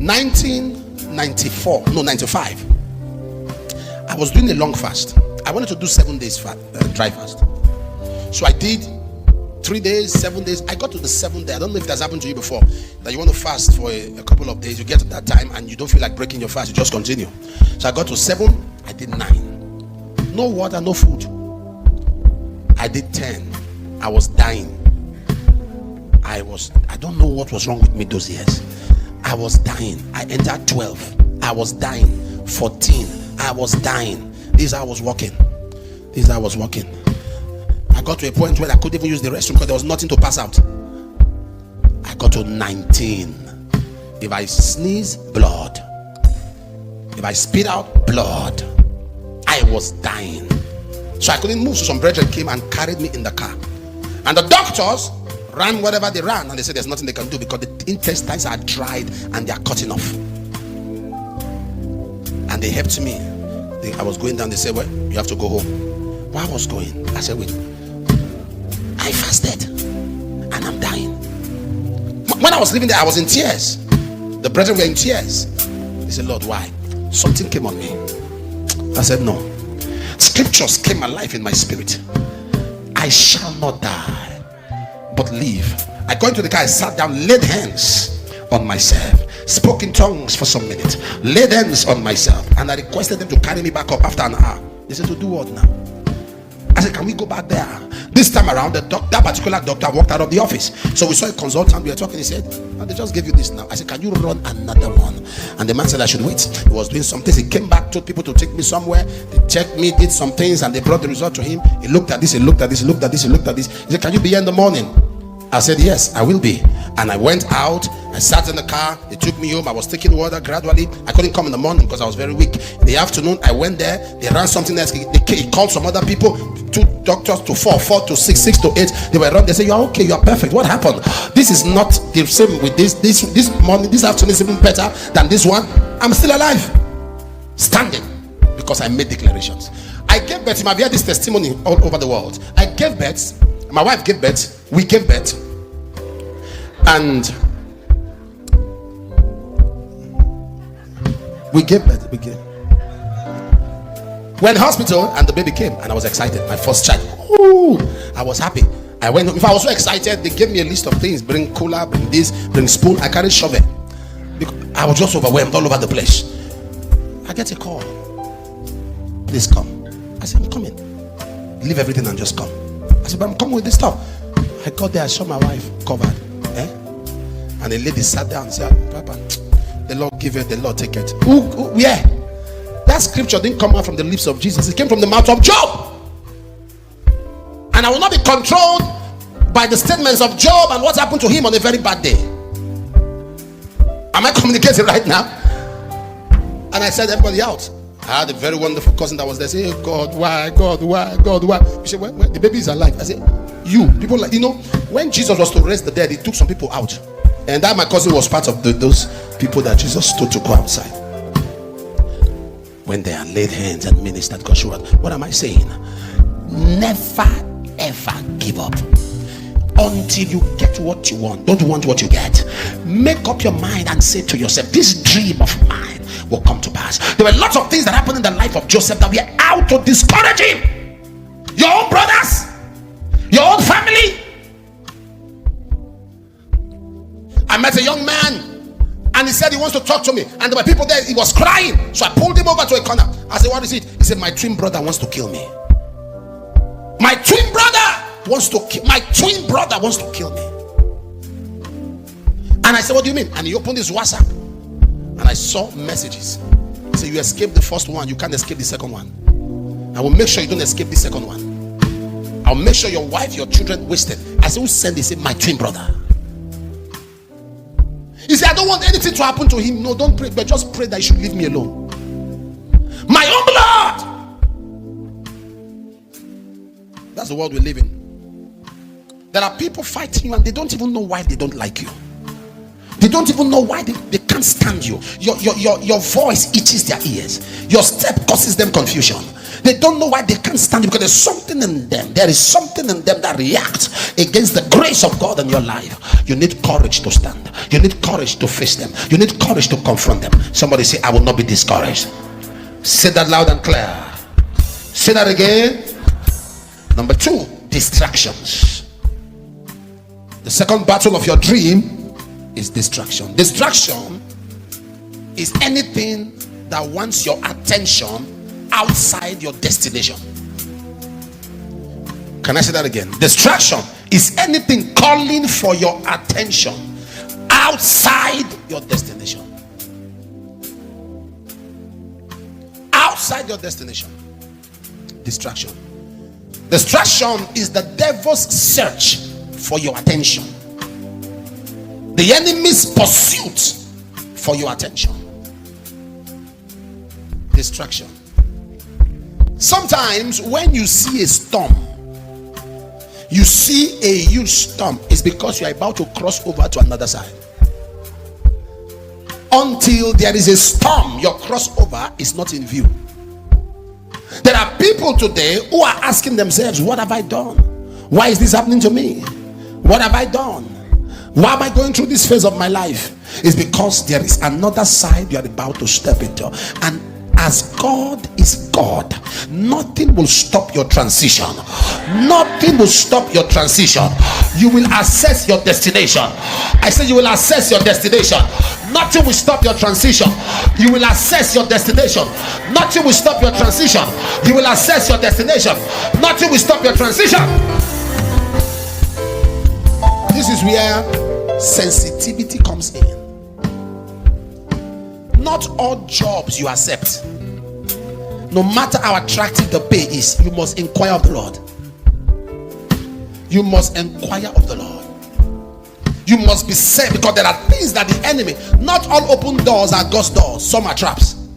1994, no, 95. I was doing a long fast. I wanted to do 7 days dry fast. So I did 3 days, 7 days. I got to the 7th day. I don't know if that's happened to you before, that you want to fast for a couple of days. You get to that time and you don't feel like breaking your fast. You just continue. So I got to 7. I did 9. No water, no food. I did 10. I was dying. I don't know what was wrong with me those years. I was dying. I entered 12. I was dying. 14. I was dying. This is how I was walking. I got to a point where I couldn't even use the restroom because there was nothing to pass out. I got to 19. If I sneeze, blood. If I spit out, blood. I was dying. So I couldn't move. So some brethren came and carried me in the car. And the doctors ran whatever they ran, and they said there's nothing they can do because the intestines are dried and they are cutting off. And they helped me. I was going down. They said, well, you have to go home. Well, I was going. I said, wait, I fasted and I'm dying. When I was living there, I was in tears. The brethren were in tears. They said, Lord, why? Something came on me. I said, no. Scriptures came alive in my spirit. I shall not die, but live. I got into the car, I sat down, laid hands on myself, spoke in tongues for some minutes, laid hands on myself, and I requested them to carry me back up after an hour. They said, to do what now? I said, can we go back there? This time around, that particular doctor walked out of the office. So we saw a consultant, we were talking, he said, oh, they just gave you this now. I said, can you run another one? And the man said I should wait. He was doing some things. He came back, told people to take me somewhere. They checked me, did some things, and they brought the result to him. He looked at this, he looked at this, he looked at this, he looked at this. He said, can you be here in the morning? I said, yes, I will be. And I went out, I sat in the car, they took me home. I was taking water gradually. I couldn't come in the morning because I was very weak. In the afternoon, I went there, they ran something else. He called some other people, 2 doctors to 4, 4 to 6, 6 to 8. They were around, they said, you are okay, you are perfect. What happened? This is not the same with this morning, this afternoon is even better than this one. I'm still alive, standing, because I made declarations. I gave birth. I've heard this testimony all over the world. I gave birth. My wife gave birth. We gave birth. And we gave birth. We're in the hospital and the baby came and I was excited. My first child. Ooh, I was happy. I went home. If I was so excited, they gave me a list of things. Bring cooler, bring this, bring spoon. I carried shovel. I was just overwhelmed all over the place. I get a call. Please come. I said, I'm coming. Leave everything and just come. I said, but I'm coming with this stuff. I got there, I saw my wife covered. And the lady sat down and said, Papa, the Lord give it, the Lord take it. Yeah. That scripture didn't come out from the lips of Jesus. It came from the mouth of Job. And I will not be controlled by the statements of Job and what happened to him on a very bad day. Am I communicating right now? And I said everybody out. I had a very wonderful cousin that was there. Say, oh God, why? God, why? God, why? She said, well, the baby is alive. I said, you people, like, you know, when Jesus was to raise the dead, he took some people out. And that my cousin was part of those people that Jesus told to go outside. When they are laid hands and ministered God's word. What am I saying? Never ever give up until you get what you want. Don't want what you get. Make up your mind and say to yourself, this dream of mine will come to pass. There were lots of things that happened in the life of Joseph that were out to discourage him. Your own brothers, your own family. I met a young man and he said he wants to talk to me, and there were people there. He was crying, so I pulled him over to a corner. I said, what is it? He said, my twin brother wants to kill me. My twin brother wants to kill me. And I said, what do you mean? And he opened his WhatsApp and I saw messages. He said, you escaped the first one, you can't escape the second one. I will make sure you don't escape the second one. I'll make sure your wife, your children wasted. I said, who sent this? He said, my twin brother. He said, I don't want anything to happen to him. No, don't pray, but just pray that he should leave me alone. My own blood. That's the world we live in. There are people fighting you and they don't even know why they don't like you. They don't even know why they can't stand you. Your voice itches their ears. Your step causes them confusion. They don't know why they can't stand you, because there's something in them. There is something in them that reacts against the grace of God in your life. You need courage to stand. You need courage to face them. You need courage courage to confront them. Somebody say, I will not be discouraged. Say that loud and clear. Say that again. Number 2, distractions. The second battle of your dream is distraction. Distraction is anything that wants your attention outside your destination. Can I say that again? Distraction is anything calling for your attention outside your destination. Outside your destination. Distraction. Distraction is the devil's search for your attention. The enemy's pursuit for your attention. Distraction. Sometimes when you see a storm, you see a huge storm, it's because you are about to cross over to another side. Until there is a storm, your crossover is not in view. There are people today who are asking themselves, what have I done? Why is this happening to me? What have I done? Why am I going through this phase of my life? It's because there is another side you are about to step into. And as God is God, nothing will stop your transition. Nothing will stop your transition. You will assess your destination. I said you will assess your destination. Nothing will stop your transition. You will assess your destination. Nothing will stop your transition. You will assess your destination. Nothing will stop your transition. This is where sensitivity comes in. Not all jobs you accept, no matter how attractive the pay is, you must inquire of the Lord. You must inquire of the Lord. You must be saved, because there are things that the enemy, not all open doors are God's doors, some are traps.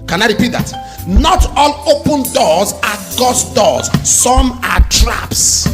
Can I repeat that? Not all open doors are God's doors, some are traps.